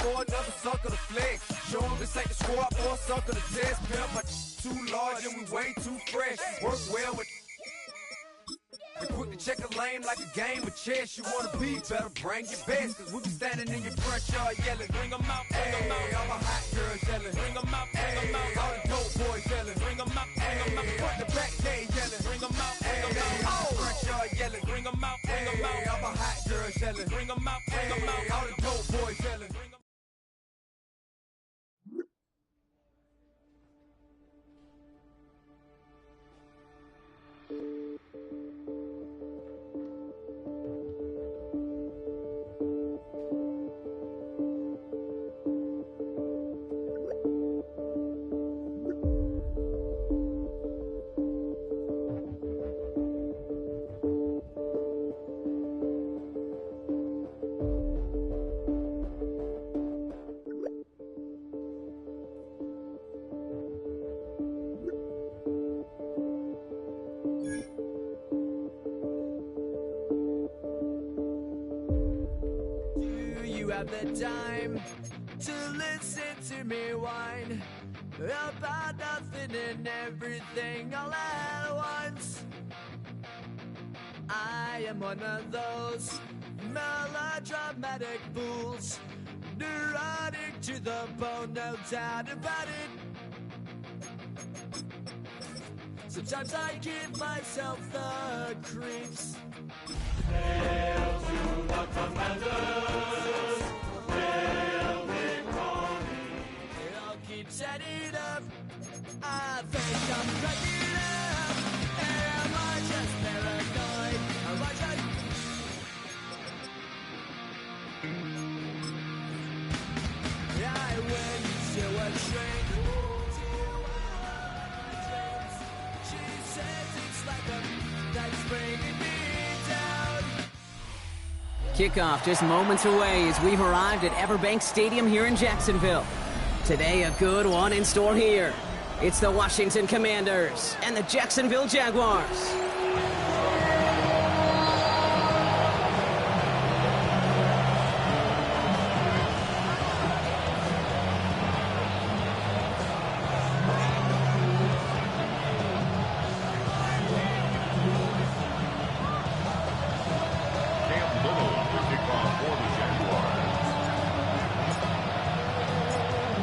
for another sucker to flex. Show them this ain't the squad for a sucker to test. Pimp, my too large and we way too fresh. Work well with and quick to check a lane like a game of chess. You wanna be better, bring your best. Cause we be standing in your front yard yelling, bring them out, bring them out. All the hot girls yelling, bring them out, bring them out. All the dope boys yelling, bring them out, bring them out. Front the back gate yelling, bring them out, bring them out. All the front yard yelling, bring them out, bring them out. All the hot girls yelling, bring them out, bring them out. All the dope boys yelling, bring them out. Have the time to listen to me whine about nothing and everything all at once. I am one of those melodramatic fools, neurotic to the bone, no doubt about it. Sometimes I give myself the creeps. Hail to the commanders, hail victory. It all keeps adding up. I think I'm cracking up. Am I just paranoid? Am I just... I went to a shrink. She says it's like a that's bringing me down. Kickoff just moments away as we've arrived at Everbank Stadium here in Jacksonville. Today, a good one in store here. It's the Washington Commanders and the Jacksonville Jaguars.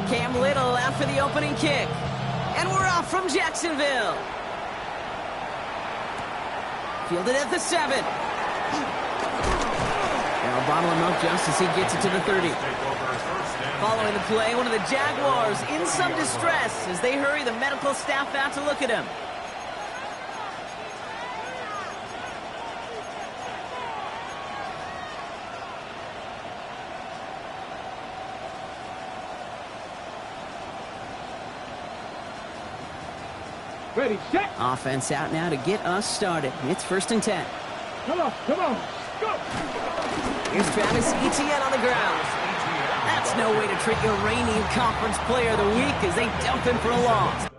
Cam Little out for the opening kick. And we're off from Jacksonville. Fielded at the 7. Now a bottle of milk just as he gets it to the 30. Following the play, one of the Jaguars in some distress as they hurry the medical staff out to look at him. Ready, set. Offense out now to get us started. It's 1st and 10. Come on, go. Here's Travis Etienne on the ground. That's no way to treat your reigning conference player of the week as they dump him for a loss.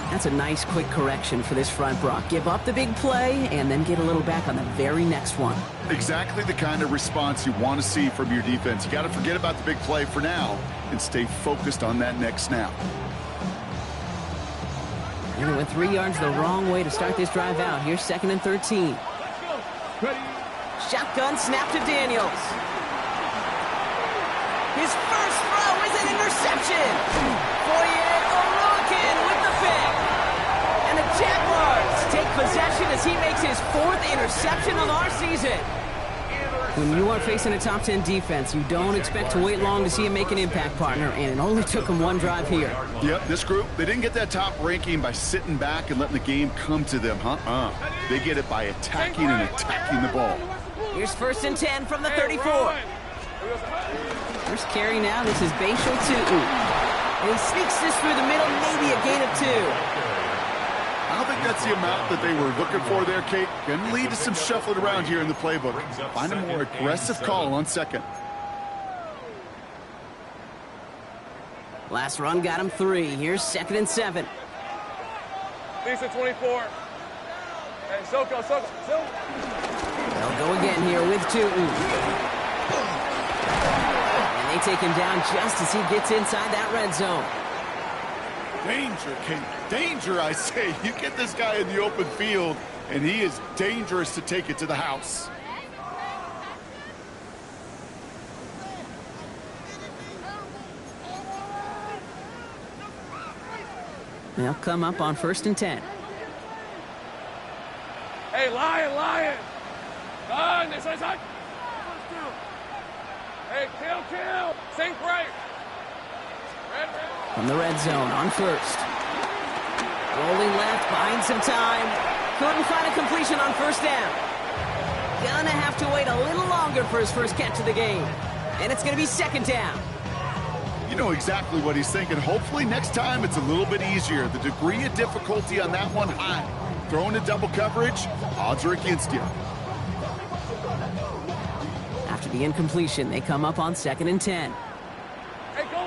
That's a nice quick correction for this front, Brock. Give up the big play and then get a little back on the very next one. Exactly the kind of response you want to see from your defense. You got to forget about the big play for now and stay focused on that next snap. And it went 3 yards the wrong way to start this drive out. Here's 2nd and 13. Shotgun snap to Daniels. His first throw is an interception. Foye Orokin with the pick. And the Jaguars take possession as he makes his 4th interception of our season. When you are facing a top 10 defense, you don't expect to wait long to see him make an impact, partner, and it only took him 1 drive here. Yep, this group, they didn't get that top ranking by sitting back and letting the game come to them, They get it by attacking and attacking the ball. Here's 1st and 10 from the 34. First carry now, this is Bashal Tutu. And he sneaks this through the middle, maybe a gain of 2. I don't think that's the amount that they were looking for there, Kate. Going to lead to some shuffling around here in the playbook. Find a more aggressive call on 2nd. Last run got him 3. Here's 2nd and 7. Lisa 24. Hey, Soko. They'll go again here with Tootin. And they take him down just as he gets inside that red zone. Danger, Kate. Danger, I say. You get this guy in the open field, and he is dangerous to take it to the house. They'll come up on 1st and 10. Hey, Lion. Run, this is it. Hey, kill. Sink right. Red. From the red zone on 1st. Rolling left, buying some time. Couldn't find a completion on 1st down. Gonna have to wait a little longer for his first catch of the game. And it's gonna be 2nd down. You know exactly what he's thinking. Hopefully next time it's a little bit easier. The degree of difficulty on that one high. Throwing to double coverage, odds are against you. After the incompletion, they come up on 2nd and 10. Hey, go.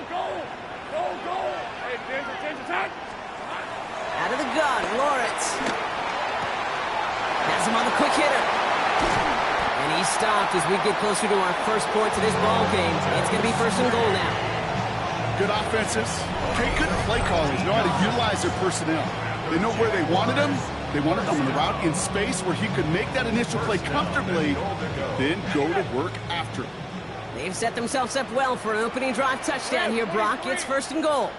Hey, danger, attack. Out of the gun, Lawrence. Has him on the quick hitter. And he's stopped as we get closer to our first point to this ball game. It's going to be 1st and goal now. Good offenses. Good play callers know how to utilize their personnel. They know where they wanted him. They wanted him on the route in space where he could make that initial play comfortably, then go to work after it. They've set themselves up well for an opening drive touchdown here, Brock. It's 1st and goal.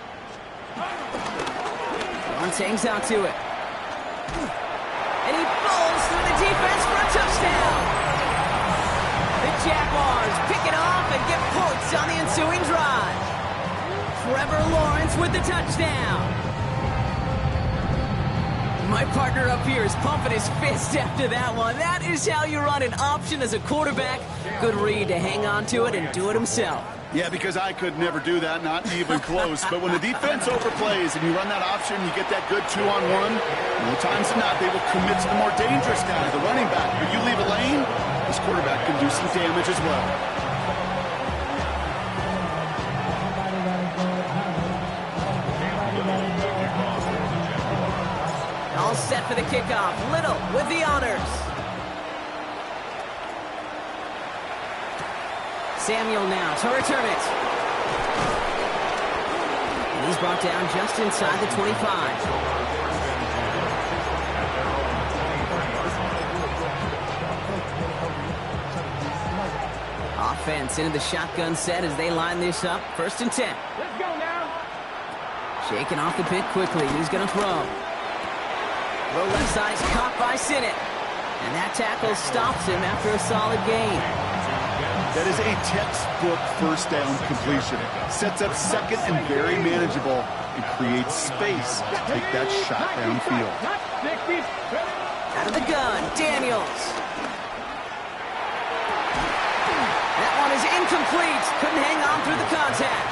Lawrence hangs out to it. And he bowls through the defense for a touchdown. The Jaguars pick it off and get points on the ensuing drive. Trevor Lawrence with the touchdown. My partner up here is pumping his fist after that one. That is how you run an option as a quarterback. Good read to hang on to it and do it himself. Yeah, because I could never do that, not even close. But when the defense overplays and you run that option, you get that good 2-on-1, more times than not, they will commit to the more dangerous guy, the running back. But you leave a lane, this quarterback can do some damage as well. All set for the kickoff. Little with the honors. Samuel now to return it. And he's brought down just inside the 25. Offense into the shotgun set as they line this up. 1st and 10. Let's go now. Shaking off the pick quickly. He's going to throw. Low left side is caught by Sinnott. And that tackle stops him after a solid gain. That is a textbook 1st down completion. Sets up 2nd and very manageable and creates space to take that shot downfield. Out of the gun, Daniels. That one is incomplete. Couldn't hang on through the contact.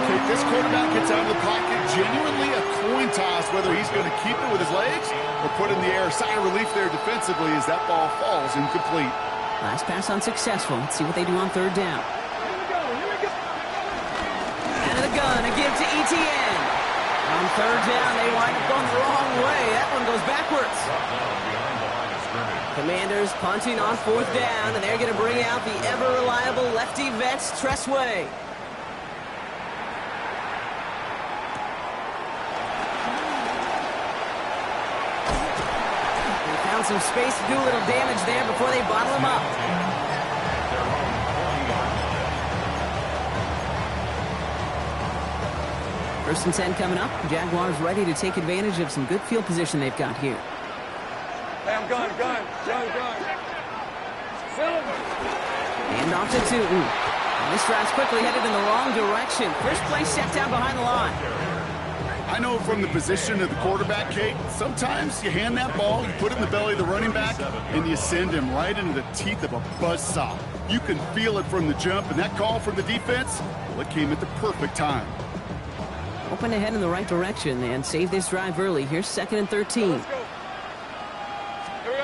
Okay, this quarterback gets out of the pocket, genuinely a coin toss whether he's going to keep it with his legs or put it in the air. Sigh of relief there defensively as that ball falls incomplete. Last pass unsuccessful. Let's see what they do on 3rd down. Here we go. Out of the gun, a give to ETN. On 3rd down, they wind up going the wrong way. That one goes backwards. Commanders punting on 4th down, and they're going to bring out the ever-reliable lefty vets, Tressway. Some space to do a little damage there before they bottle him up. First and 10 coming up. Jaguars ready to take advantage of some good field position they've got here. Hey, I'm gun. Silver. Hand off to Tootin. And this drive's quickly headed in the wrong direction. First play set down behind the line. I know from the position of the quarterback, Kate, sometimes you hand that ball, you put it in the belly of the running back, and you send him right into the teeth of a buzzsaw. You can feel it from the jump, and that call from the defense, well, it came at the perfect time. Open ahead in the right direction and save this drive early. Here's 2nd and 13. Let's go. Here we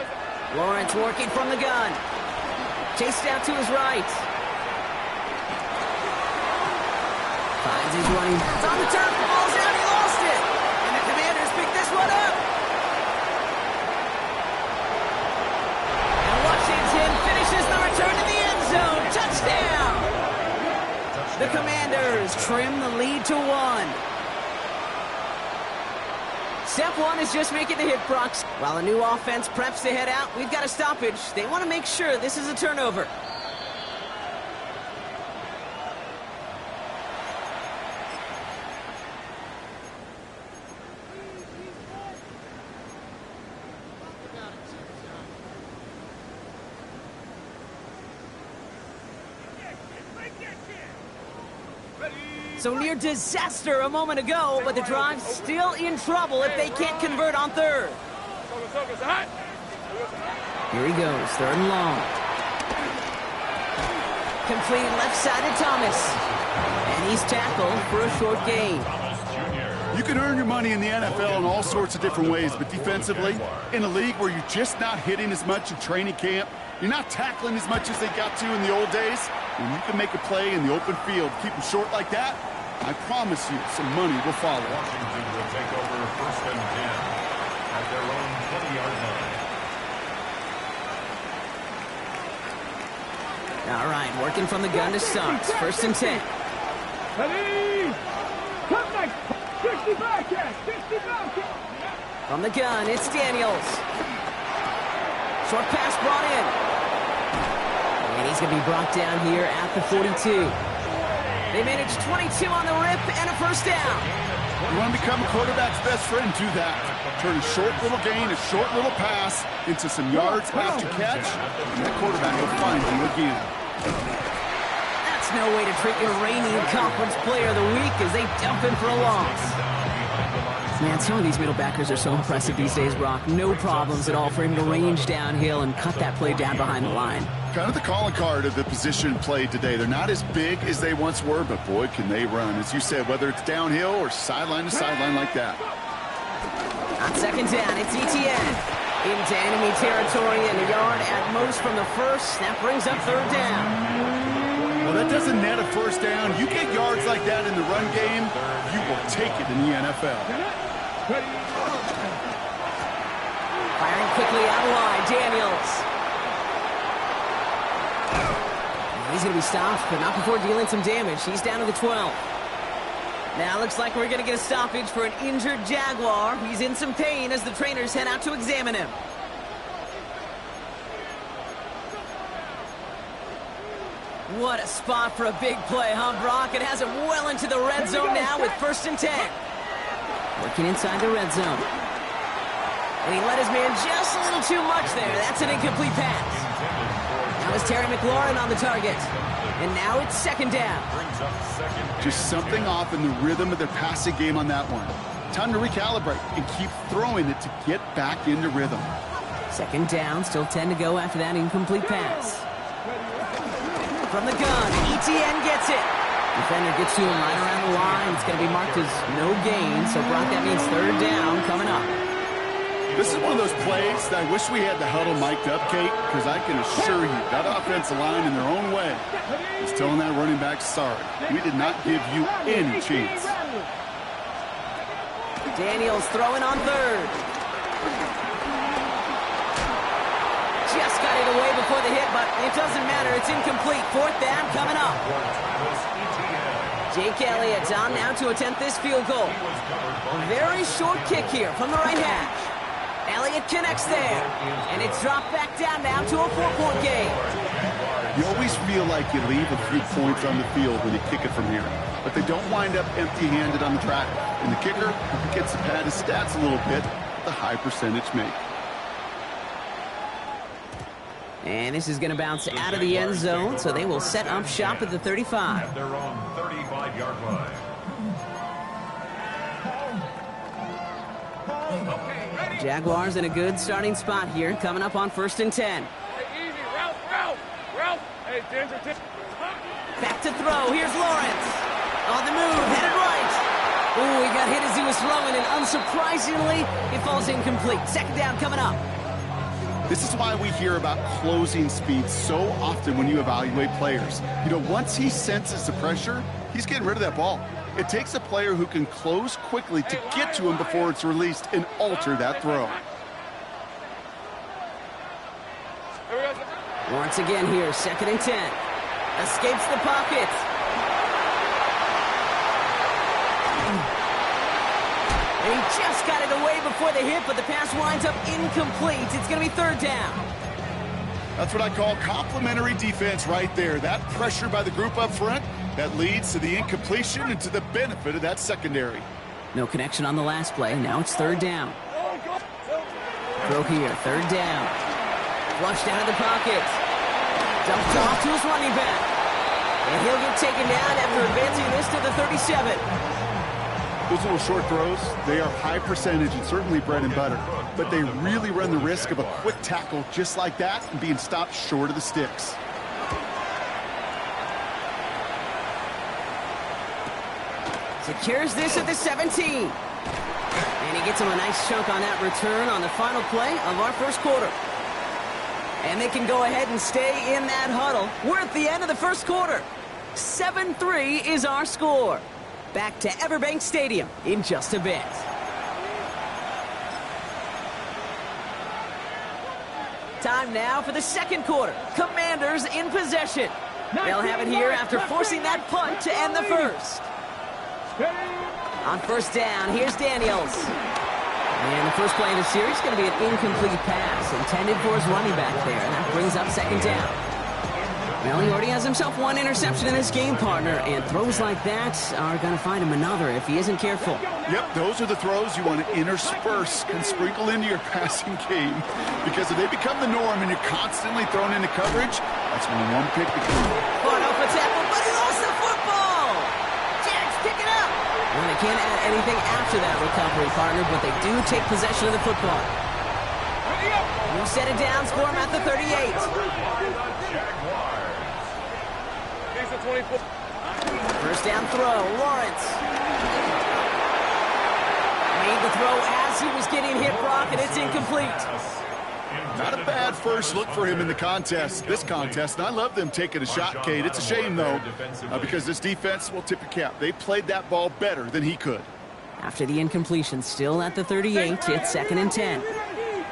go. Lawrence working from the gun. Chased out to his right. Finds As he's running, it's on the turf, the ball's out, he lost it! And the Commanders pick this one up! And Washington finishes the return to the end zone. Touchdown! The Commanders trim the lead to 1. Step 1 is just making the hit, Brock. While a new offense preps to head out, we've got a stoppage. They want to make sure this is a turnover. So near disaster a moment ago, but the drive's still in trouble if they can't convert on third. Here he goes, 3rd and long. Complete left-sided Thomas. And he's tackled for a short gain. You can earn your money in the NFL in all sorts of different ways, but defensively, in a league where you're just not hitting as much in training camp, you're not tackling as much as they got to in the old days, when you can make a play in the open field, keep them short like that, I promise you some money will follow. Washington will take over 1st and 10 at their own 20-yard line. All right, working from the gun to start. 1st and 10. Ready? Come next. 65 catch. 65 catch. From the gun, it's Daniels. Short pass brought in. And he's going to be brought down here at the 42. They managed 22 on the rip and a 1st down. You want to become a quarterback's best friend, do that. Turn a short little gain, a short little pass into some yards after catch, and that quarterback will find you again. That's no way to treat your reigning conference player of the week as they dump him for a loss. Man, some of these middle backers are so impressive these days, Brock. No problems at all for him to range downhill and cut that play down behind the line. Kind of the calling card of the position played today. They're not as big as they once were, but boy, can they run. As you said, whether it's downhill or sideline to sideline like that. On 2nd down, it's Etienne. Into enemy territory and a yard at most from the 1st. That brings up 3rd down. Well, that doesn't net a 1st down. You get yards like that in the run game, you will take it in the NFL. Firing quickly out wide, Daniels. He's going to be stopped, but not before dealing some damage. He's down to the 12. Now looks like we're going to get a stoppage for an injured Jaguar. He's in some pain as the trainers head out to examine him. What a spot for a big play, huh, Brock? It has him well into the red zone now with 1st and 10. Working inside the red zone. And he let his man just a little too much there. That's an incomplete pass. That was Terry McLaurin on the target. And now it's 2nd down. Just something off in the rhythm of their passing game on that one. Time to recalibrate and keep throwing it to get back into rhythm. 2nd down, still 10 to go after that incomplete pass. From the gun, Etienne gets it. Defender gets to him right around the line. It's going to be marked as no gain, so Brock, that means 3rd down coming up. This is one of those plays that I wish we had the huddle mic'd up, Kate, because I can assure you that offensive line in their own way is telling that running back, sorry, we did not give you any chance. Daniels throwing on 3rd. Just got it away before the hit, but it doesn't matter. It's incomplete. 4th down coming up. Jake Elliott on now to attempt this field goal. Very short kick here from the right hash. Elliott connects there, and it's dropped back down now to a 4-point game. You always feel like you leave a few points on the field when you kick it from here, but they don't wind up empty-handed on the track. And the kicker gets to pad his stats a little bit, the high percentage make. And this is going to bounce out of the end zone, so they will set up shop at the 35. At their own 35-yard line. Jaguars in a good starting spot here, coming up on 1st and 10. Hey, easy, Ralph. Hey, Ginger. Back to throw. Here's Lawrence. On the move, headed right. Ooh, he got hit as he was throwing, and unsurprisingly, it falls incomplete. 2nd down coming up. This is why we hear about closing speed so often when you evaluate players. You know, once he senses the pressure, he's getting rid of that ball. It takes a player who can close quickly to get to him before it's released and alter that throw. Once again here, 2nd and 10. Escapes the pocket. And he just got it away before the hit, but the pass winds up incomplete. It's going to be 3rd down. That's what I call complimentary defense right there. That pressure by the group up front, that leads to the incompletion and to the benefit of that secondary. No connection on the last play. Now it's 3rd down. Throw here, 3rd down. Flushed out of the pocket. Dumped off to his running back. And he'll get taken down after advancing this to the 37. Those little short throws, they are high percentage and certainly bread and butter. But they really run the risk of a quick tackle just like that and being stopped short of the sticks. Secures this at the 17. And he gets him a nice chunk on that return on the final play of our first quarter. And they can go ahead and stay in that huddle. We're at the end of the first quarter. 7-3 is our score. Back to Everbank Stadium in just a bit. Time now for the second quarter. Commanders in possession. They'll have it here after forcing that punt to end the first. On 1st down, here's Daniels. And the first play of the series is going to be an incomplete pass intended for his running back there. And that brings up 2nd down. Well, he already has himself 1 interception in his game, partner, and throws like that are going to find him another if he isn't careful. Yep, those are the throws you want to intersperse and sprinkle into your passing game, because if they become the norm and you're constantly thrown into coverage, that's when one pick becomes... Fought off a tackle, but he lost the football! Jags pick it up! Well, they can't add anything after that recovery, partner, but they do take possession of the football. New set of downs for him at the 38. First down throw, Lawrence. Made the throw as he was getting hit, Brock, and it's incomplete. Not a bad first look for him in the contest, this contest, and I love them taking a shot, Kate. It's a shame, though, because this defense will tip your cap. They played that ball better than he could. After the incompletion, still at the 38, it's 2nd and 10.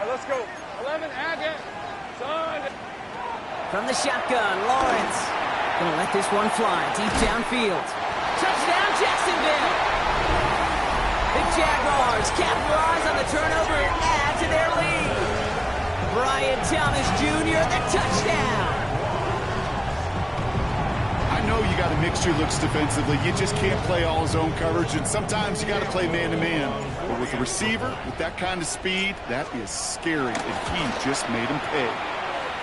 Let's go. 11, add it. Son. From the shotgun, Lawrence. Gonna let this one fly deep downfield. Touchdown, Jacksonville! The Jaguars capitalize on the turnover and add to their lead. Brian Thomas Jr., the touchdown! I know you got to mix your looks defensively. You just can't play all zone coverage, and sometimes you got to play man-to-man. But with a receiver, with that kind of speed, that is scary, and he just made him pay.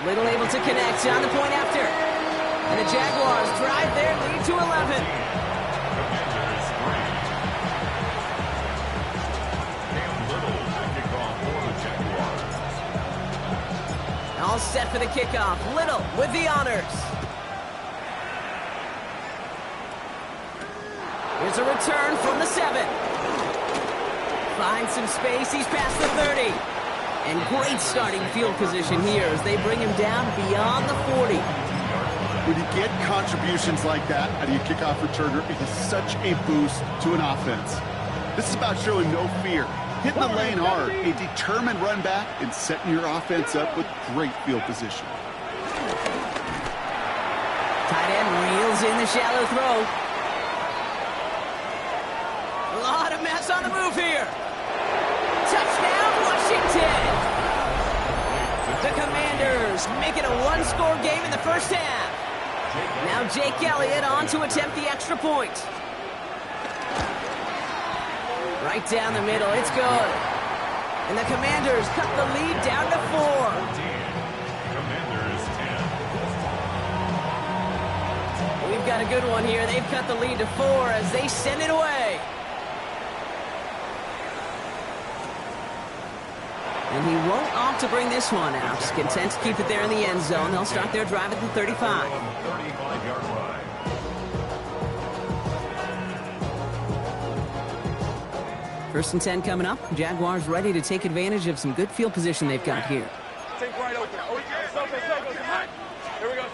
Little able to connect on the point after. And the Jaguars drive their lead to 11. All set for the kickoff. Little with the honors. Here's a return from the 7. Finds some space. He's past the 30. And great starting field position here as they bring him down beyond the 40. When you get contributions like that out of your kickoff returner, it is such a boost to an offense. This is about showing no fear, hitting the lane hard, a determined run back, and setting your offense up with great field position. Tight end reels in the shallow throw. A lot of mess on the move here. Touchdown, Washington! The Commanders make it a one-score game in the first half. Now Jake Elliott on to attempt the extra point. Right down the middle, it's good. And the Commanders cut the lead down to 4. We've got a good one here. They've cut the lead to 4 as they send it away. And he won't opt to bring this one out. Just content to keep it there in the end zone. They'll start their drive at the 35. First and 10 coming up. Jaguars ready to take advantage of some good field position they've got here. Take right open. Here we go.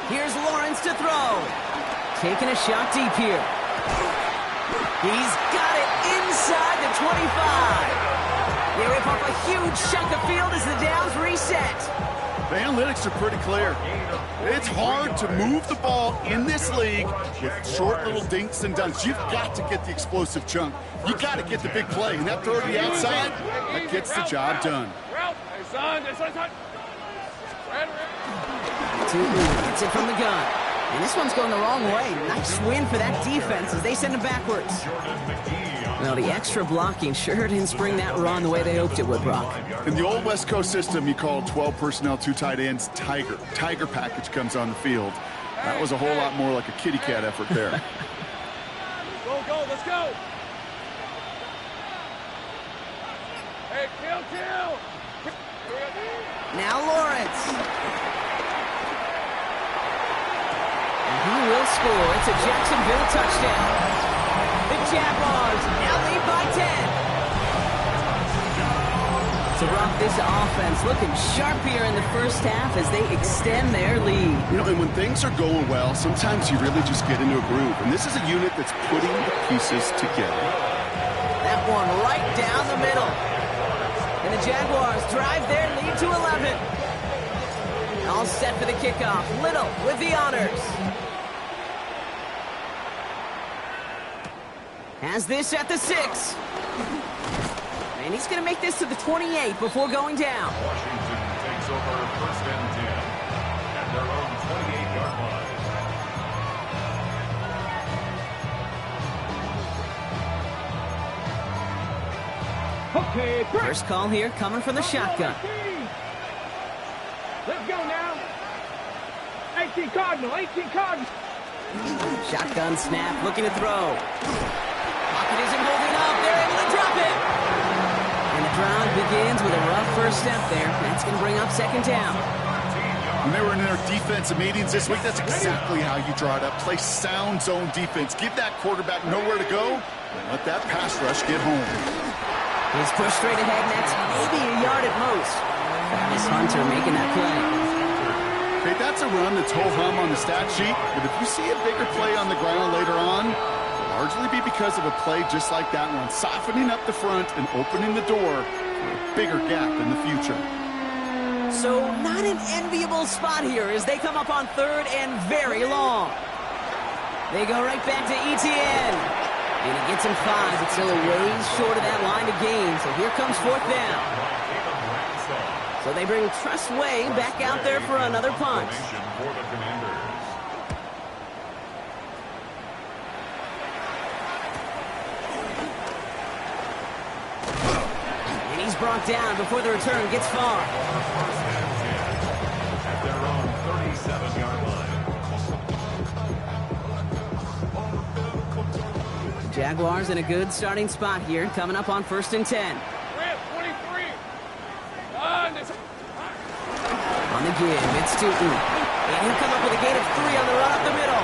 Here's Lawrence to throw. Taking a shot deep here. He's got it inside the 25. They rip up a huge chunk of field as the downs reset. The analytics are pretty clear. It's hard to move the ball in this league with short little dinks and dunks. You've got to get the explosive chunk. You got to get the big play. And that throw to the outside, that gets the job done. Gets it from the gun. And this one's going the wrong way. Nice win for that defense as they send him backwards. Well, the extra blocking sure didn't spring that run the way they hoped it would, Brock. In the old West Coast system, you call 12 personnel, 2 tight ends, Tiger. Tiger package comes on the field. That was a whole lot more like a kitty cat effort there. Go, let's go. Hey, kill. Now Lawrence. And he will score. It's a Jacksonville touchdown. The Jaguars now lead by 10. So, Brock, this offense looking sharp here in the first half as they extend their lead. You know, and when things are going well, sometimes you really just get into a groove. And this is a unit that's putting the pieces together. That one right down the middle. And the Jaguars drive their lead to 11. All set for the kickoff. Little with the honors. Has this at the 6. And he's going to make this to the 28 before going down. Washington takes over first and 10 at their own 28-yard line. Okay, First call here coming from the shotgun. Let's go now. 18 Cardinal. Shotgun snap, looking to throw. Pocket isn't holding up. They're able to drop it. And the drive begins with a rough first step there. That's going to bring up second down. When they were in their defensive meetings this week, that's exactly how you draw it up. Play sound zone defense. Give that quarterback nowhere to go, and let that pass rush get home. He's pushed straight ahead, and that's maybe a yard at most. Travis Hunter making that play. Okay, that's a run that's ho-hum on the stat sheet, but if you see a bigger play on the ground later on, it'll largely be because of a play just like that one, softening up the front and opening the door for a bigger gap in the future. So not an enviable spot here as they come up on third and very long. They go right back to Etienne. And he gets him 5, but still a ways short of that line of gain. So here comes fourth down. So they bring Trust Way back out there for another punt. And he's brought down before the return gets far. At their own 37-yard line. Jaguars in a good starting spot here, coming up on first and 10. On the give, it's Tootin. And he'll come up with a gain of 3 on the run up the middle.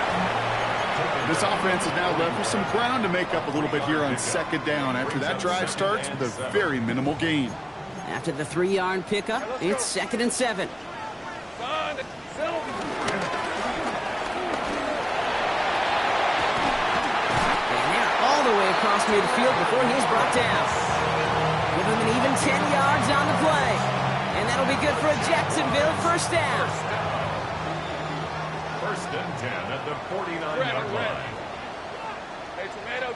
This offense is now left with some ground to make up a little bit here on second down after that drive starts with a very minimal gain. After the 3-yard pickup, it's second and 7. And they're all the way across midfield before he's brought down. Give him an even 10 yards on the play. And that'll be good for a Jacksonville first down. First and 10 at the 49-yard line. Hey, tomato.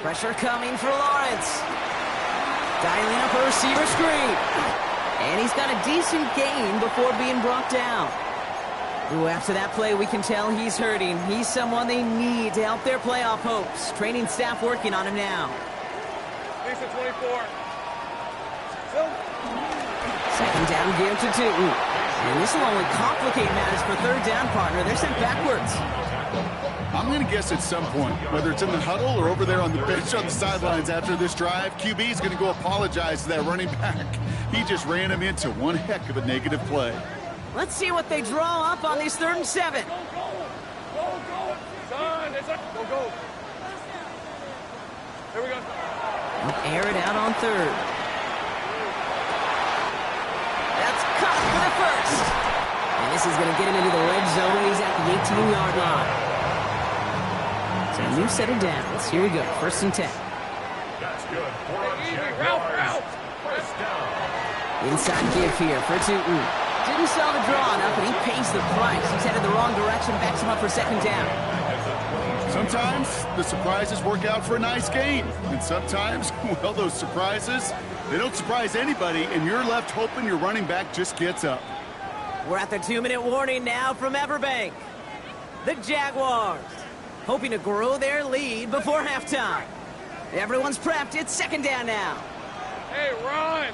Pressure coming for Lawrence. Dialing up a receiver screen. And he's got a decent gain before being brought down. Ooh, after that play, we can tell he's hurting. He's someone they need to help their playoff hopes. Training staff working on him now. Lisa 24. Second down give to Tootin. And this will only complicate matters for third down, partner. They're sent backwards. I'm going to guess at some point, whether it's in the huddle or over there on the bench on the sidelines after this drive, QB is going to go apologize to that running back. He just ran him into one heck of a negative play. Let's see what they draw up on these 3rd and 7. Go. Son, go. Here we go. Air it out on 3rd. That's caught for the first. And this is going to get him into the red zone. He's at the 18-yard line. So a new set of downs. Here we go, 1st and 10. That's good. For a Jaguars. First down. Inside give here for Tootin. Didn't sell the draw enough, and he pays the price. He's headed the wrong direction, backs him up for 2nd down. Sometimes the surprises work out for a nice gain. And sometimes, well, those surprises, they don't surprise anybody, and you're left hoping your running back just gets up. We're at the 2-minute warning now from Everbank. The Jaguars hoping to grow their lead before halftime. Everyone's prepped. It's 2nd down now. Hey, Ron.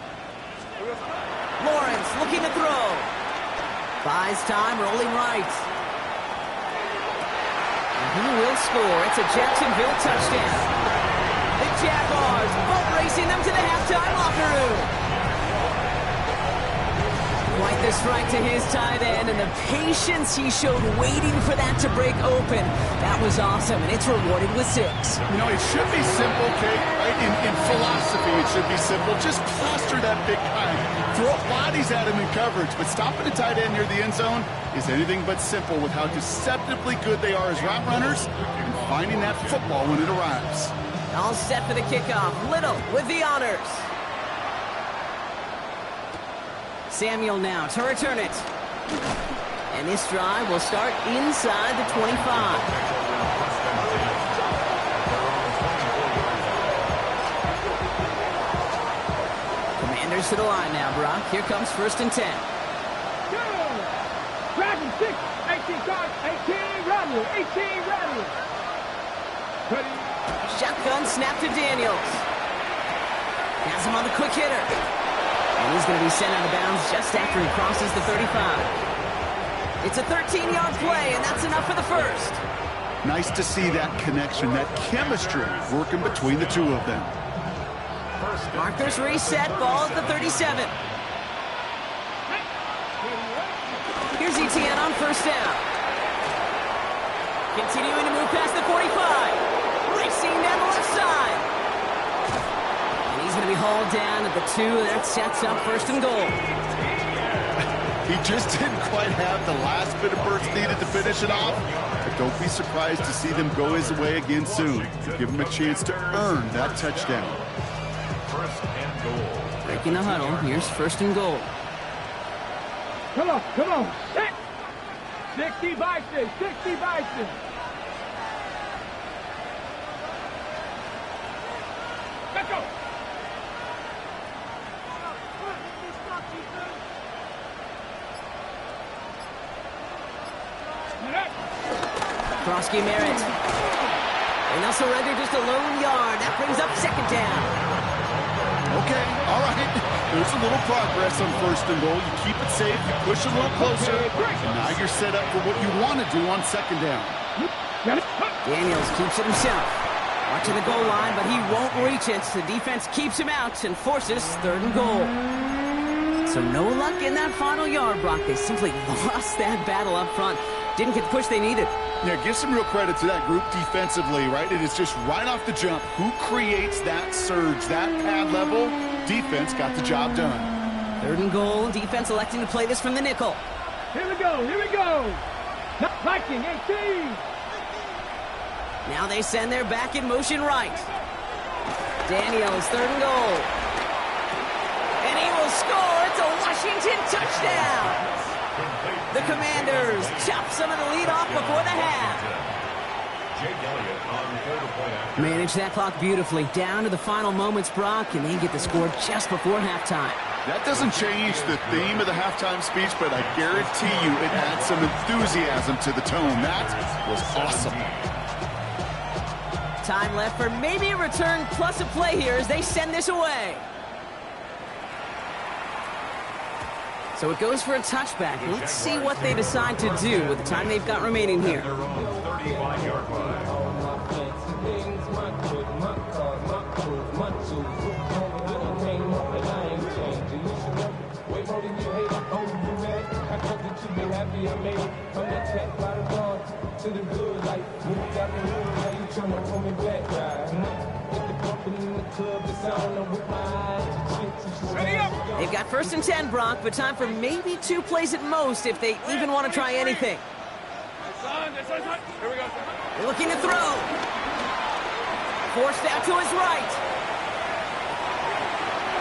Lawrence looking to throw. Buys time, rolling right. And he will score. It's a Jacksonville touchdown. The Jaguars boat racing them to the halftime locker room. Quite the strike to his tight end, and the patience he showed waiting for that to break open. That was awesome, and it's rewarded with 6. You know, it should be simple, Kate, right? In philosophy, it should be simple. Just plaster that big guy. Throw bodies at him in coverage, but stopping a tight end near the end zone is anything but simple with how deceptively good they are as route runners and finding that football when it arrives. All set for the kickoff. Little with the honors. Samuel now to return it. And this drive will start inside the 25. Commanders to the line now, Brock. Here comes 1st and 10. Dragon 6, 18 cards, 18 Rodley, 18 Rodley. Shotgun snap to Daniels. Has him on the quick hitter. And he's going to be sent out of bounds just after he crosses the 35. It's a 13-yard play, and that's enough for the 1st. Nice to see that connection, that chemistry working between the two of them. Marcus reset, ball at the 37. Here's Etienne on 1st down. Continuing to move past the 45. Racing down the left side. And he's going to be hauled down at the 2. That sets up 1st and goal. He just didn't quite have the last bit of burst needed to finish it off. But don't be surprised to see them go his way again soon. Give him a chance to earn that touchdown. 1st and goal. Breaking the huddle. Here's 1st and goal. Come on, come on. 60 Bison, 60 Bison. Let's go. Krosky Merritt. And they'll surrender just a lone yard. That brings up 2nd down. Okay, all right. There's a little progress on 1st and goal. You keep it safe, you push a little closer, and now you're set up for what you want to do on 2nd down. Daniels keeps it himself. Watching the goal line, but he won't reach it. The defense keeps him out and forces 3rd and goal. So no luck in that final yard, Brock. They simply lost that battle up front. Didn't get the push they needed. Yeah, give some real credit to that group defensively, right? It is just right off the jump. Who creates that surge, that pad level? Defense got the job done. 3rd and goal. Defense electing to play this from the nickel. Here we go, here we go. Viking 18. Now they send their back in motion right. Daniels, 3rd and goal. And he will score. It's a Washington touchdown. The Commanders chop some of the lead off before the half. Manage that clock beautifully. Down to the final moments, Brock, and they get the score just before halftime. That doesn't change the theme of the halftime speech, but I guarantee you it adds some enthusiasm to the tone. That was awesome. Time left for maybe a return plus a play here as they send this away. So it goes for a touchback. Let's see what they decide to do with the time they've got remaining here. They've got 1st and 10, Brock, but time for maybe 2 plays at most if they even want to try anything. Here we go. Looking to throw. Forced out to his right.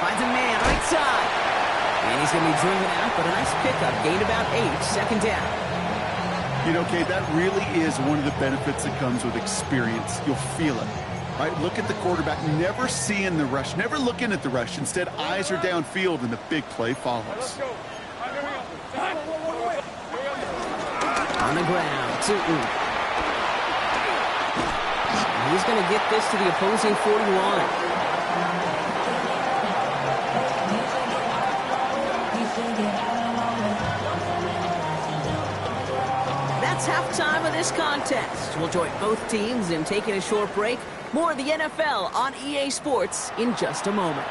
Finds a man right side. And he's going to be driven out, but a nice pickup. Gained about 8, second down. You know, Kate, that really is one of the benefits that comes with experience. You'll feel it. Right? Look at the quarterback, never seeing the rush, never looking at the rush. Instead, eyes are downfield, and the big play follows. Let's go. Here we go. On the ground, Tootin. He's going to get this to the opposing 41. That's halftime of this contest. We'll join both teams in taking a short break. More of the NFL on EA Sports in just a moment.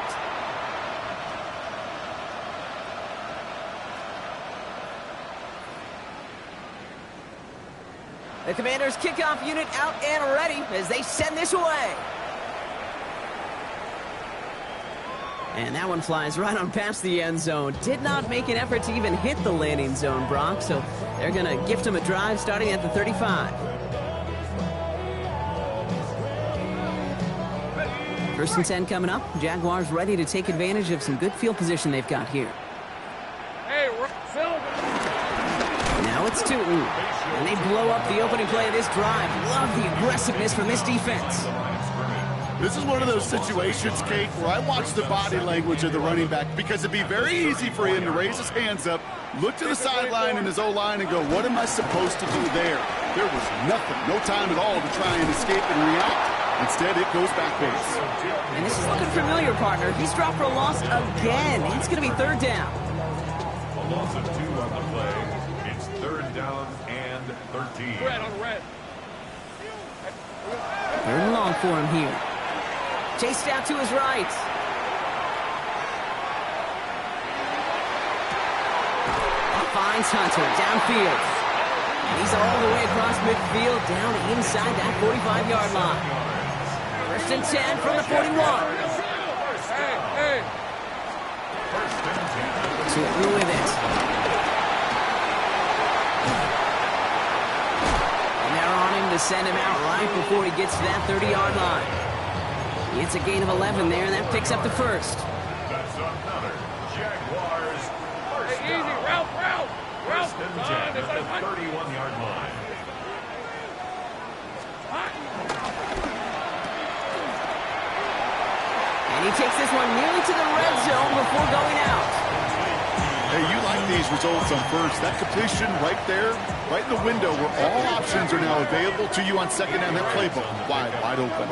The Commanders' kickoff unit out and ready as they send this away. And that one flies right on past the end zone. Did not make an effort to even hit the landing zone, Brock, so they're going to gift him a drive starting at the 35. First and 10 coming up. Jaguars ready to take advantage of some good field position they've got here. Hey, Phil. Now it's Tootin. And they blow up the opening play of this drive. Love the aggressiveness from this defense. This is one of those situations, Kate, where I watch the body language of the running back because it'd be very easy for him to raise his hands up, look to the sideline and his O-line and go, what am I supposed to do there? There was nothing, no time at all to try and escape and react. Instead, it goes backwards. And this is looking familiar, partner. He's dropped for a loss again. It's going to be third down. A loss of 2 on the play. It's third down and 13. Red on red. Third and long for him here. Chased out to his right. Finds Hunter downfield. He's all the way across midfield, down inside that 45-yard line. First and 10 from the 41. Hey. Tootin with it. And they're on him to send him out right before he gets to that 30-yard line. It's a gain of 11 there, and that picks up the first. That's another Jaguars first Hey, easy. down. Route. First and 10 at the 31-yard line. And he takes this one nearly to the red zone before going out. Hey, you like these results on first. That completion right there, right in the window where all options are now available to you on second down. That playbook wide open.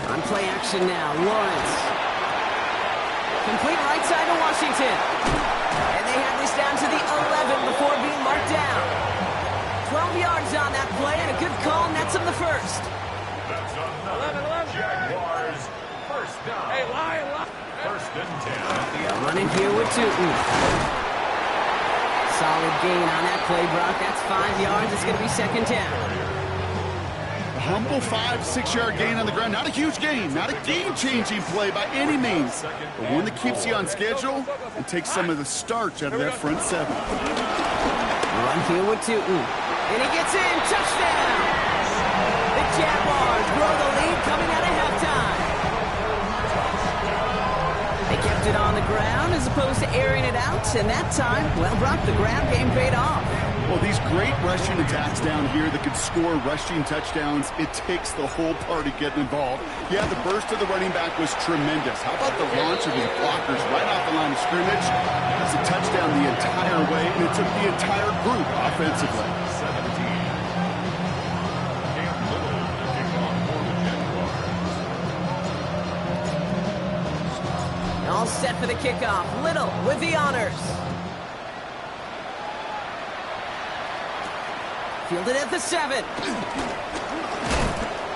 On play action now, Lawrence. Complete right side to Washington. And they have this down to the 11 before being marked down. 12 yards on that play and a good call nets him the first. That's another Jaguars first down. Hey, line. First and 10 at the end. Running here with Tootin. Solid gain on that play, Brock. That's 5 yards. It's going to be second down. A humble 5-6-yard gain on the ground. Not a huge gain, not a game-changing play by any means, but one that keeps you on schedule and takes some of the starch out of that front seven. Run here with Tootin. And he gets in. Touchdown! The Jaguars grow the lead coming out of halftime. They kept it on the ground as opposed to airing it out, and that time, well, Brock, the ground game paid off. Well, these great rushing attacks down here that can score rushing touchdowns, it takes the whole party getting involved. Yeah, the burst of the running back was tremendous. How about the launch of his blockers right off the line of scrimmage? That's a touchdown the entire way, and it took the entire group offensively. 17. Cam Little to kick off for the Jaguars. All set for the kickoff. Little with the honors. Fielded at the 7.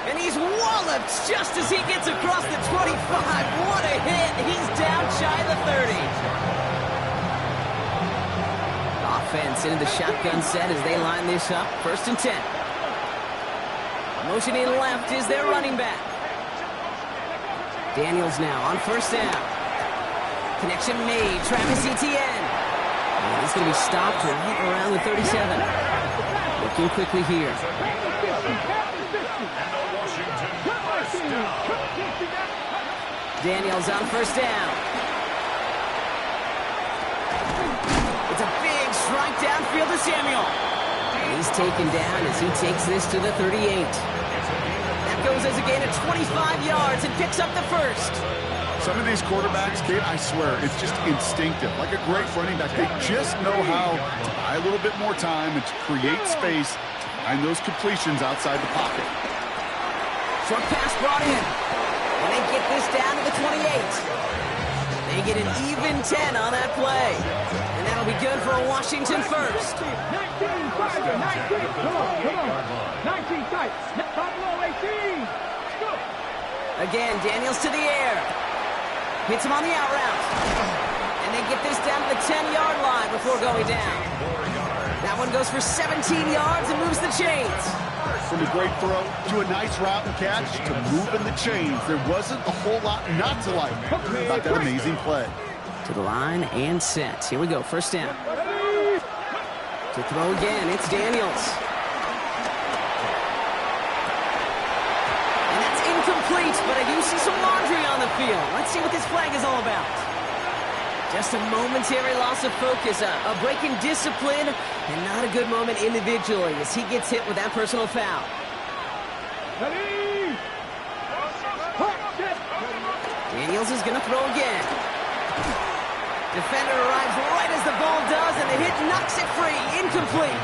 And he's walloped just as he gets across the 25. What a hit. He's down shy of the 30. Offense into the shotgun set as they line this up. First and 10. Motioning left is their running back. Daniels now on first down. Connection made. Travis Etienne. And he's going to be stopped right around the 37. Looking quickly here. Daniels on first down. It's a big strike downfield to Samuel. And he's taken down as he takes this to the 38. That goes as a gain of 25 yards and picks up the first. Some of these quarterbacks, Kate, I swear, it's just instinctive. Like a great running back, they just know how to buy a little bit more time and to create space to find those completions outside the pocket. Short pass brought in. And they get this down to the 28. They get an even 10 on that play. And that'll be good for a Washington first. 19, 19, come on. 19 tight. Buffalo 18. Go. Again, Daniels to the air. Hits him on the out route. And they get this down to the 10-yard line before going down. That one goes for 17 yards and moves the chains. From a great throw to a nice route and catch to moving the chains. There wasn't a whole lot not to like about that amazing play. To the line and set. Here we go, first down. To throw again, it's Daniels. And that's incomplete, but I do see some laundry on the field. Let's see what this flag is all about. Just a momentary loss of focus, a break in discipline, and not a good moment individually as he gets hit with that personal foul. Daniels is going to throw again. Defender arrives right as the ball does, and the hit knocks it free. Incomplete.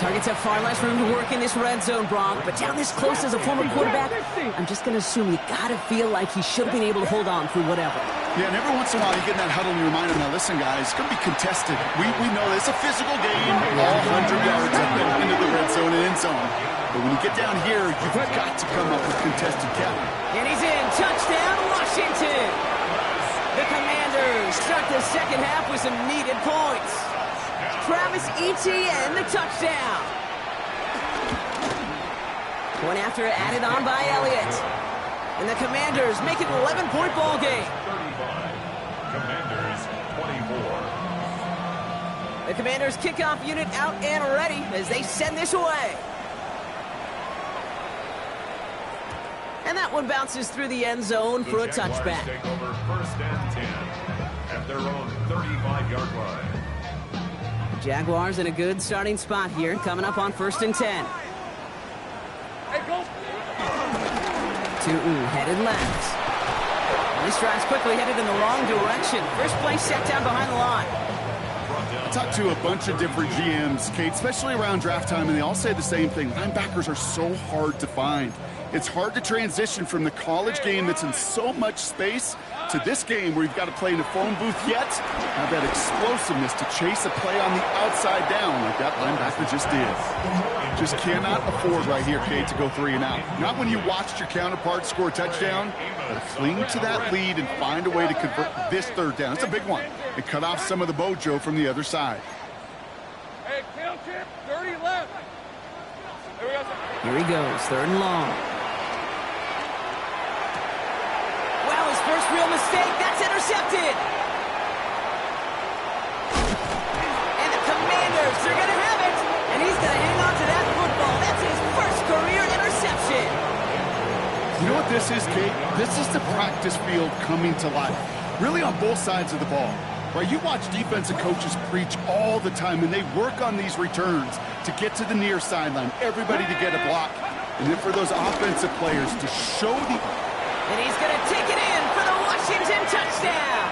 Targets have far less room to work in this red zone, Brock, but down this close as a former quarterback, I'm just going to assume you got to feel like he should have been able to hold on through whatever. Yeah, and every once in a while you get in that huddle and you remind them, now listen guys, it's going to be contested. We know it's a physical game, all 100 yards up and into the red zone and end zone. But when you get down here, you've got to come up with contested catch. And he's in. Touchdown, Washington. The Commanders start the second half with some needed points. Travis Etienne, the touchdown. Point after added on by Elliott. And the Commanders make it an 11-point ball game. 35. Commanders 24. The Commanders kickoff unit out and ready as they send this away. And that one bounces through the end zone for a touchback. Take over first and 10 at their own 35-yard line. The Jaguars in a good starting spot here, coming up on first and 10. Hey, go. Tootin headed left. And this drive's quickly headed in the wrong direction. First play set down behind the line. I talked to a bunch of different GMs, Kate, especially around draft time, and they all say the same thing. Linebackers are so hard to find. It's hard to transition from the college game that's in so much space to this game where you've got to play in a phone booth yet have that explosiveness to chase a play on the outside down like that linebacker just did. Just cannot afford right here, Kate, to go 3 and out. Not when you watched your counterpart score a touchdown, but cling to that lead and find a way to convert this third down. It's a big one. And cut off some of the mojo from the other side. Hey, tail chip, 30 left. There we go. Here he goes, third and long. Well, his first real mistake, that's intercepted. And the Commanders, they're going to have it. And he's going to hang on to that football. That's his first career interception. You know what this is, Kate? This is the practice field coming to life. Really on both sides of the ball. Right, you watch defensive coaches preach all the time, and they work on these returns to get to the near sideline, everybody to get a block, and then for those offensive players to show the... And he's going to take it in for the Washington touchdown.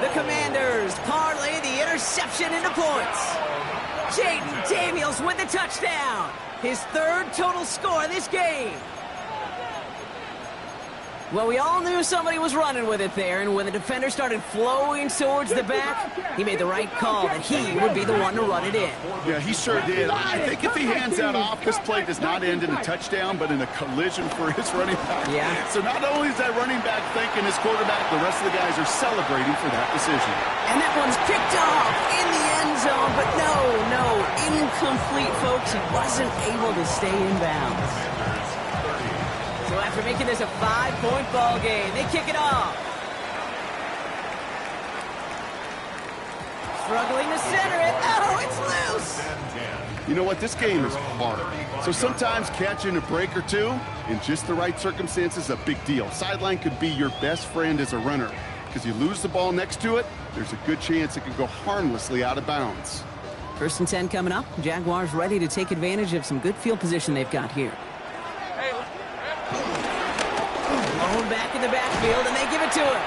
The Commanders parlay the interception into points. Jaden Daniels with the touchdown. His third total score of this game. Well, we all knew somebody was running with it there, and when the defender started flowing towards the back, he made the right call that he would be the one to run it in. Yeah, he sure did. I think if he hands that off, this play does not end in a touchdown, but in a collision for his running back. Yeah. So not only is that running back thanking his quarterback, the rest of the guys are celebrating for that decision. And that one's picked off in the end zone, but no, incomplete, folks. He wasn't able to stay in bounds. So after making this a 5-point ball game, they kick it off. Struggling to center it. Oh, it's loose. You know what? This game is hard. So sometimes catching a break or two in just the right circumstances is a big deal. Sideline could be your best friend as a runner, because you lose the ball next to it, there's a good chance it could go harmlessly out of bounds. 1st and 10 coming up. Jaguars ready to take advantage of some good field position they've got here. Blown back in the backfield, and they give it to him.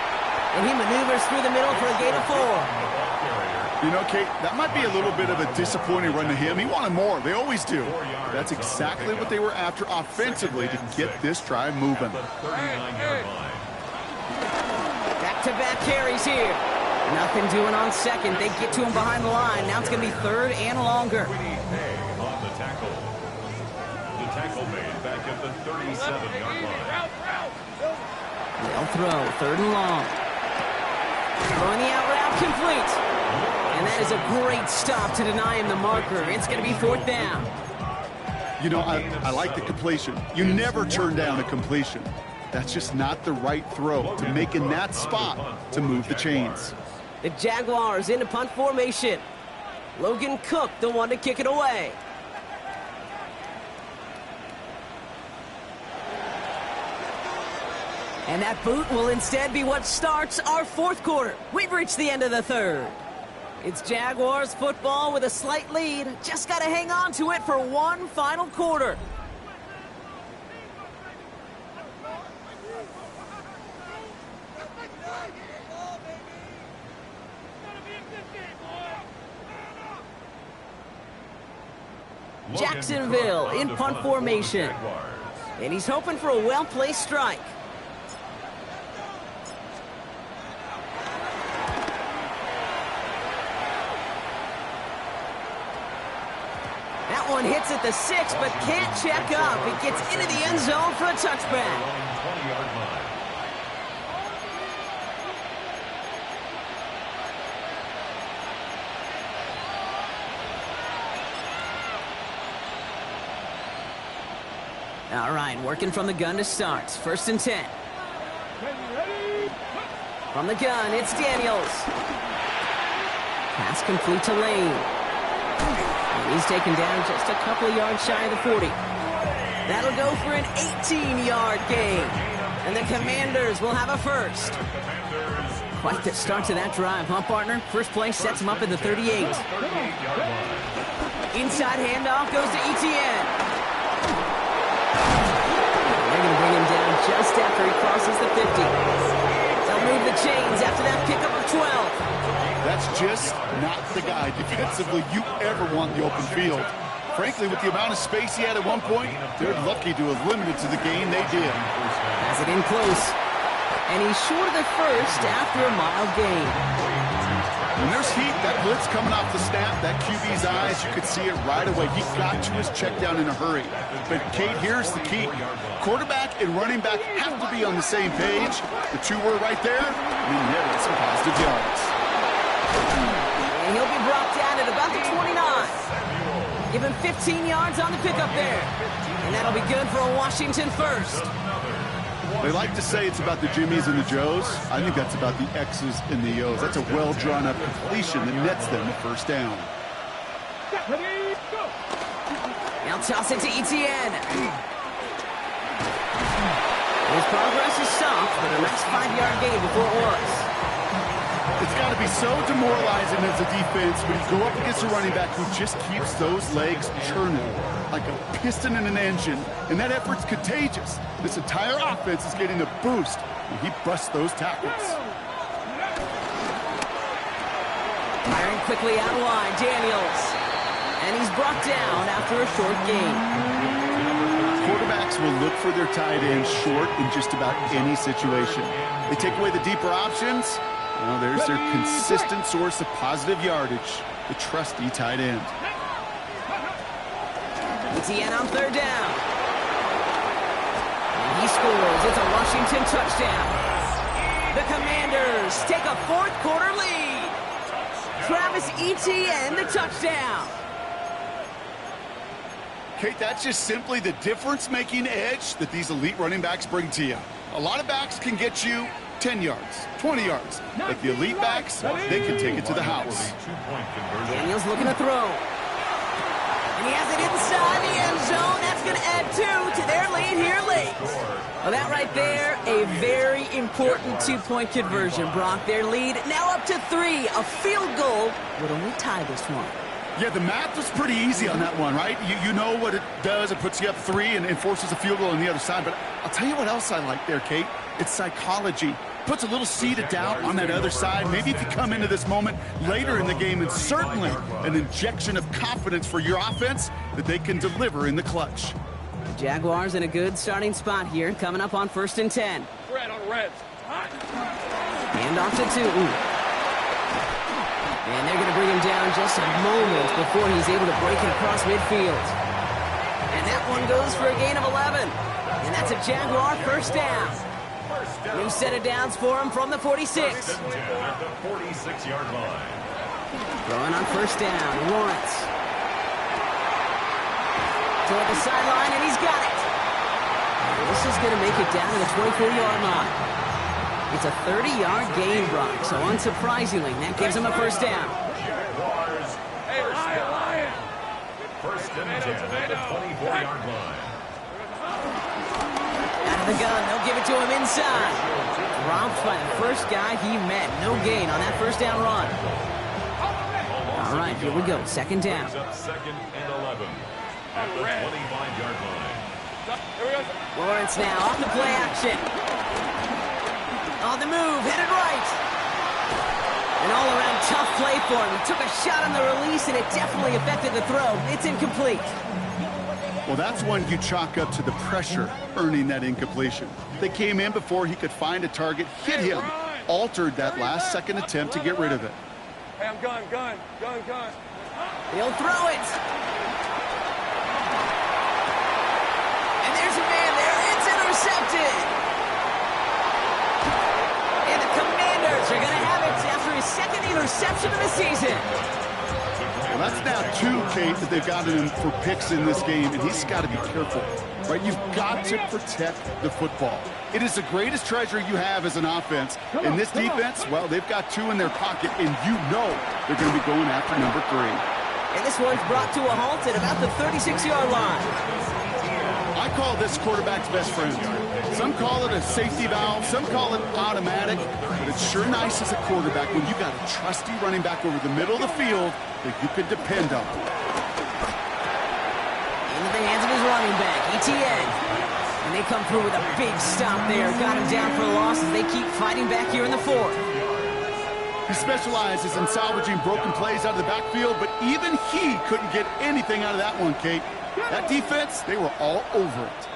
And he maneuvers through the middle for a gain of 4. You know, Kate, that might be a little bit of a disappointing run to him. He wanted more. They always do. That's exactly what they were after offensively to get this drive moving. Back-to-back carries here. Nothing doing on 2nd. They get to him behind the line. Now it's going to be 3rd and longer. On the tackle. The tackle made back at the 37-yard line. They'll throw 3rd and long. Throwing the out route complete. And that is a great stop to deny him the marker. It's going to be 4th down. You know, I like the completion. You never turn down a completion. That's just not the right throw to make in that spot to move the chains. The Jaguars into punt formation. Logan Cook, the one to kick it away. And that boot will instead be what starts our 4th quarter. We've reached the end of the 3rd. It's Jaguars football with a slight lead. Just got to hang on to it for one final quarter. Jacksonville in punt formation. And he's hoping for a well-placed strike. That one hits at the 6, but can't check up. It gets into the end zone for a touchback. All right, working from the gun to start. 1st and 10. From the gun, it's Daniels. Pass complete to Lane. And he's taken down just a couple of yards shy of the 40. That'll go for an 18-yard gain. And the Commanders will have a first. Quite the start to that drive, huh, partner? First play sets him up at the 38. Inside handoff goes to Etienne. They're going to bring him down just after he crosses the 50. They'll move the chains after that pickup of 12. That's just not the guy defensively you ever want in the open field. Frankly, with the amount of space he had at one point, they're lucky to have limited to the gain they did. Has it in close. And he's short of the first after a mild gain. When there's heat, that blitz coming off the snap, that QB's eyes, you could see it right away. He got to his check down in a hurry. But, Kate, here's the key. Quarterback and running back have to be on the same page. The two were right there, and he netted some positive yards. And he'll be brought down at about the 29. Give him 15 yards on the pickup there. And that'll be good for a Washington first. They like to say it's about the Jimmies and the Joes. I think that's about the X's and the O's. That's a well-drawn-up completion that nets them the first down. Now toss it to Etienne. His progress is soft, but a nice 5-yard gain before it was. It's got to be so demoralizing as a defense when you go up against a running back who just keeps those legs churning like a piston in an engine, and that effort's contagious. This entire offense is getting a boost when he busts those tackles. Firing quickly out wide, Daniels. And he's brought down after a short gain. Quarterbacks will look for their tight end short in just about any situation. They take away the deeper options. Well, there's their consistent source of positive yardage, the trusty tight end. Etienne on 3rd down. And he scores. It's a Washington touchdown. The Commanders take a 4th quarter lead. Travis Etienne, the touchdown. Kate, that's just simply the difference-making edge that these elite running backs bring to you. A lot of backs can get you 10 yards, 20 yards. But the elite backs, they can take it to the house. Daniels looking to throw. And he has it inside the end zone. That's going to add 2 to their lead here late. Well, that right there, a very important two-point conversion, Brock. Their lead now up to 3. A field goal would only tie this one. Yeah, the math was pretty easy on that one, right? You know what it does. It puts you up 3 and forces a field goal on the other side. But I'll tell you what else I like there, Kate. It's psychology. Puts a little seed of doubt on that other side. Maybe if you come into this moment later in the game, and certainly an injection of confidence for your offense that they can deliver in the clutch. The Jaguars in a good starting spot here, coming up on 1st and 10. Red on Reds. Hand off to 2. And they're going to bring him down just a moment before he's able to break it across midfield. And that one goes for a gain of 11. And that's a Jaguar first down. New set of downs for him from the 46. At the 46-yard line. Throwing on first down, Lawrence. Toward the sideline, and he's got it. And this is going to make it down to the 24-yard line. It's a 30-yard gain, Brock, so unsurprisingly, that gives him a first down. Jaguars. Hey, Lion. First and 10 at the 24-yard line. Out of the gun, they'll give it to him inside. Dropped by the first guy he met. No gain on that first down run. All right, here we go. Second down. Up 2nd and 11 at the 25-yard line. Lawrence now off the play action. On the move, headed right. An all-around tough play for him. He took a shot on the release, and it definitely affected the throw. It's incomplete. Well, that's one you chalk up to the pressure earning that incompletion. They came in before he could find a target, hit him, altered that last-second attempt to get rid of it. Hey, I'm gun. He'll throw it. And there's a man there. It's intercepted. And the Commanders are going to have it after his second interception of the season. Well, that's now 2, Kate, that they've gotten him for picks in this game, and he's got to be careful, right? You've got to protect the football. It is the greatest treasure you have as an offense. In this defense, well, they've got 2 in their pocket, and you know they're going to be going after number 3. And this one's brought to a halt at about the 36-yard line. I call this quarterback's best friend. Some call it a safety valve, some call it automatic, but it's sure nice as a quarterback when you got a trusty running back over the middle of the field that you can depend on. Into the hands of his running back, ETN. And they come through with a big stop there. Got him down for a loss as they keep fighting back here in the 4th. He specializes in salvaging broken plays out of the backfield, but even he couldn't get anything out of that one, Kate. That defense, they were all over it.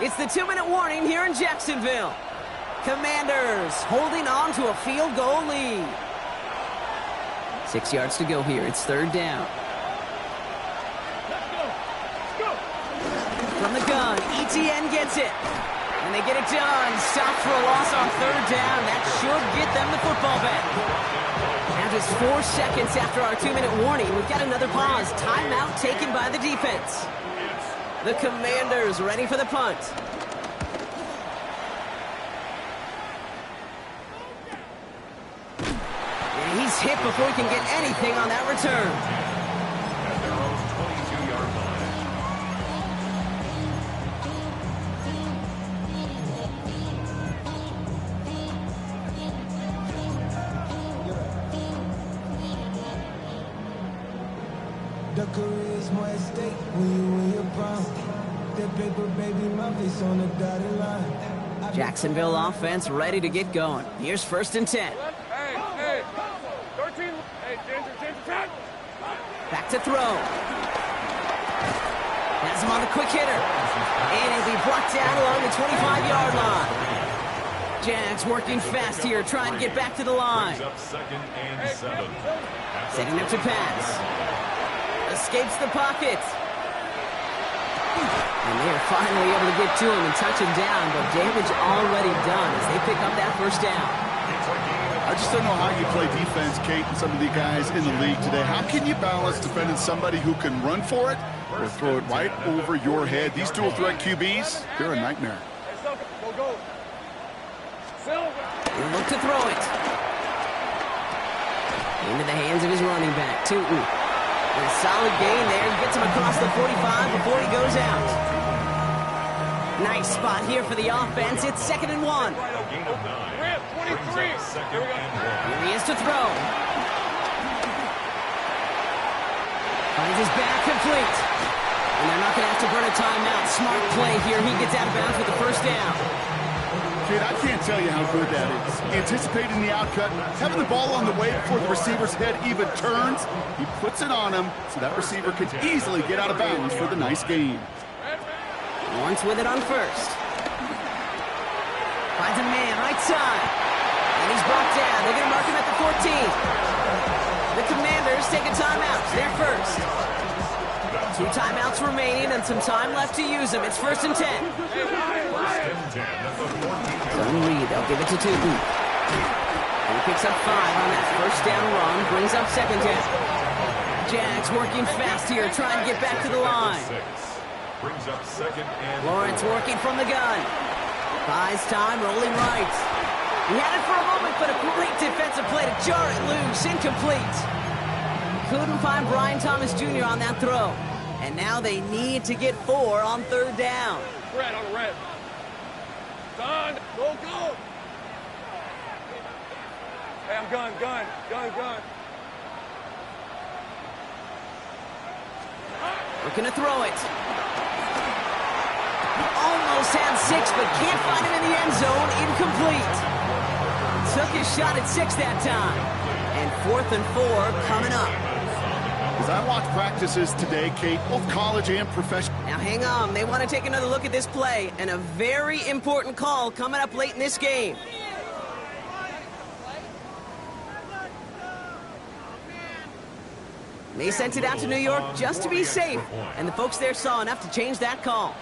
It's the 2-minute warning here in Jacksonville. Commanders holding on to a field goal lead. 6 yards to go here. It's 3rd down. From the gun, ETN gets it. And they get it done. Stopped for a loss on 3rd down. That should get them the football back. Now just 4 seconds after our 2-minute warning, we've got another pause. Timeout taken by the defense. The Commanders ready for the punt. And he's hit before he can get anything on that return. At their own 22-yard line. The career's more at stake when you win your prime. That paper, baby, my face on the dotted line. Jacksonville offense ready to get going. Here's 1st and 10. Hey, 13. Hey, Ginger, 10. Back to throw. Has him on the quick hitter. And he'll be brought down along the 25-yard line. Jags working fast here, trying to get back to the line. Up 2nd and 7. Setting up to pass. Escapes the pocket. And they're finally able to get to him and touch him down, but damage already done as they pick up that first down. I just don't know how you play defense, Kate, and some of the guys in the league today. How can you balance defending somebody who can run for it or throw it right over your head? These dual threat QBs, they're a nightmare. Go. He'll look to throw it. Into the hands of his running back, Tootin. And a solid gain there. He gets him across the 45 before he goes out. Nice spot here for the offense. It's 2nd and 1. Gain of 9. 23. Here we go. Here he is to throw. Finds his back complete. And they're not going to have to burn a timeout. Smart play here. He gets out of bounds with the first down. Kid, I can't tell you how good that is. Anticipating the outcut, having the ball on the way before the receiver's head even turns, he puts it on him so that receiver can easily get out of bounds for the nice gain. Lawrence with it on first. Finds a man right side. And he's brought down. They're going to mark him at the 14. The Commanders take a timeout. They're first. 2 timeouts remaining and some time left to use them. It's 1st and 10. Zone read. They'll give it to Tootin. He picks up 5 on that first down run. Brings up 2nd down. Jags working fast here, trying to get back to the line. Brings up 2nd and Lawrence working from the gun. Buys time, rolling right. He had it for a moment, but a great defensive play to jar it loose. Incomplete. Couldn't find Brian Thomas Jr. on that throw. And now they need to get 4 on 3rd down. Red on the red. Gun. Go, go. Hey, I'm gun. Looking to throw it. Almost had 6, but can't find him in the end zone. Incomplete. Took his shot at 6 that time. And 4th and 4 coming up. As I watch practices today, Kate, both college and professional. Now hang on. They want to take another look at this play. And a very important call coming up late in this game. They sent it out to New York just to be safe. And the folks there saw enough to change that call.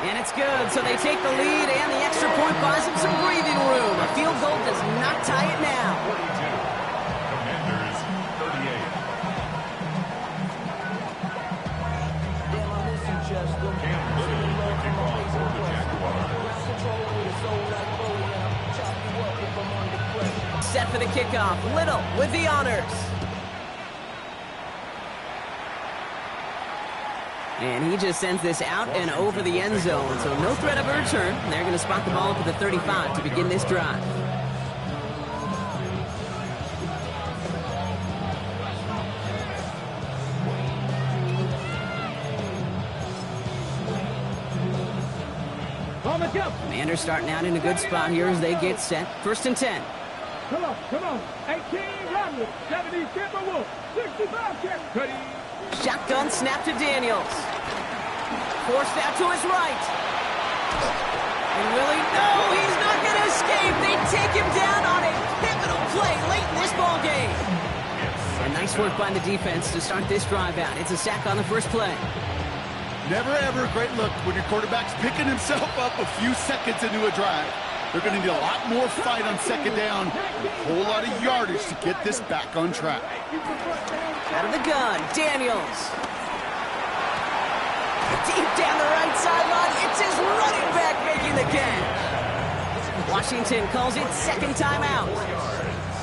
And it's good, so they take the lead, and the extra point buys them some breathing room. A field goal does not tie it now. Commanders 38. Cam Little with the kickoff for the Jaguars. Set for the kickoff. Little with the honors. And he just sends this out and over the end zone, so no threat of a return. They're going to spot the ball up at the 35 to begin this drive. Commanders starting out in a good spot here as they get set. 1st and 10. Come on. 18, Romney. 70, Timberwolf. 65, Cuddy. Shotgun snap to Daniels. Forced out to his right. And really, no, he's not going to escape. They take him down on a pivotal play late in this ball game. And nice work by the defense to start this drive out. It's a sack on the first play. Never ever a great look when your quarterback's picking himself up a few seconds into a drive. They're going to need a lot more fight on 2nd down, a whole lot of yardage to get this back on track. Out of the gun, Daniels. Deep down the right sideline, it's his running back making the catch. Washington calls it 2nd timeout.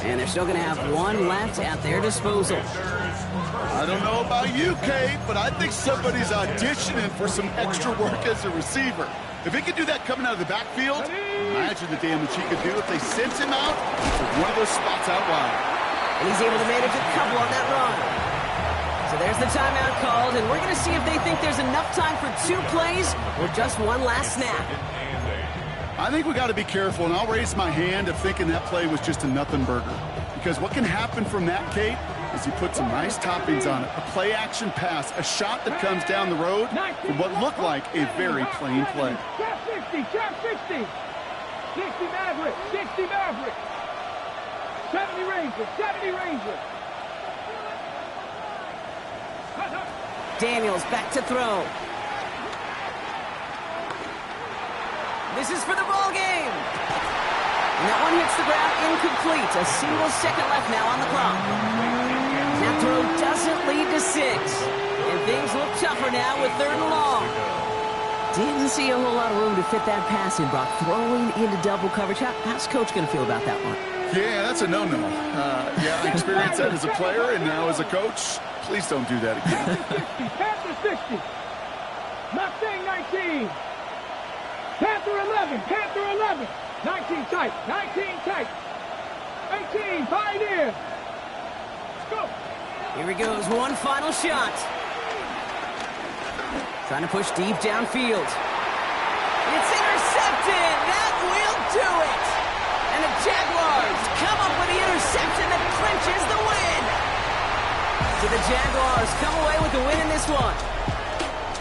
And they're still going to have 1 left at their disposal. I don't know about you, Kate, but I think somebody's auditioning for some extra work as a receiver. If he could do that coming out of the backfield, imagine the damage he could do if they sent him out to one of those spots out wide. And he's able to manage a couple on that run. So there's the timeout called, and we're going to see if they think there's enough time for 2 plays or just 1 last snap. I think we got to be careful, and I'll raise my hand of thinking that play was just a nothing burger. Because what can happen from that, Kate, is you put some nice toppings on it. A play-action pass, a shot that comes down the road from what looked like a very plain play. Trap 60, trap 60. 60 Maverick, 60 Maverick. 70 Rangers, 70 Rangers. Daniels back to throw. This is for the ball game. And that one hits the ground incomplete. A single second left now on the clock. That throw doesn't lead to 6. And things look tougher now with 3rd and long. Didn't see a whole lot of room to fit that pass in, Brock. Throwing into double coverage. How's Coach going to feel about that one? Yeah, that's a no-no. Yeah, I experienced that as a player and now as a coach. Please don't do that again. Panther 60. Mustang 19. Panther 11. Panther 11. 19 tight. 19 tight. 18. Pioneer. Let's go. Here he goes. One final shot. Trying to push deep downfield. It's intercepted. That will do it. And the Jaguars come up with the interception that clinches the win. So the Jaguars come away with the win in this one.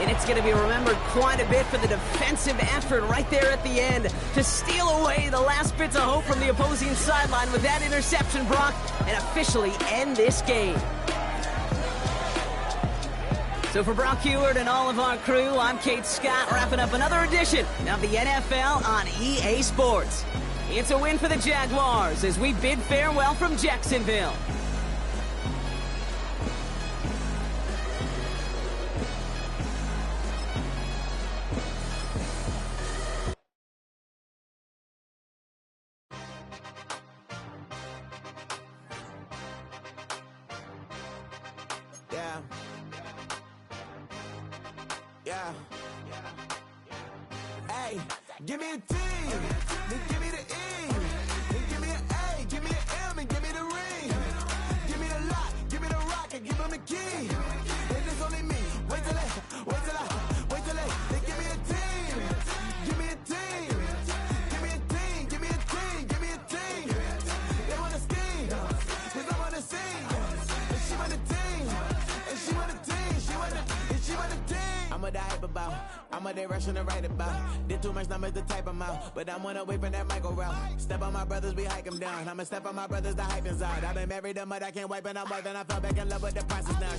And it's going to be remembered quite a bit for the defensive effort right there at the end to steal away the last bits of hope from the opposing sideline with that interception, Brock, and officially end this game. So for Brock Heward and all of our crew, I'm Kate Scott, wrapping up another edition of the NFL on EA Sports. It's a win for the Jaguars as we bid farewell from Jacksonville. Yeah. Yeah. Hey, give me a T, then give me the E, then give me an A, give me an M, and give me the ring. Give me the lock, give me the rock, and give him the key. And it's only me. Wait till they give me a team. Give me a team. Give me a team. Give me a team. Give me a team. They want to scheme, 'cause I want to sing. And she want a team. And she want a team. She want a team. I'm what they hype about. I'm what they rushing to write about. Did too much numbers to type them out. But I'm one away from that Michael route. Step on my brothers, we hike them down. I'ma step on my brothers, the hype is out. I've been married them, but I can't wipe and I'm wiping. I fell back in love with the process now.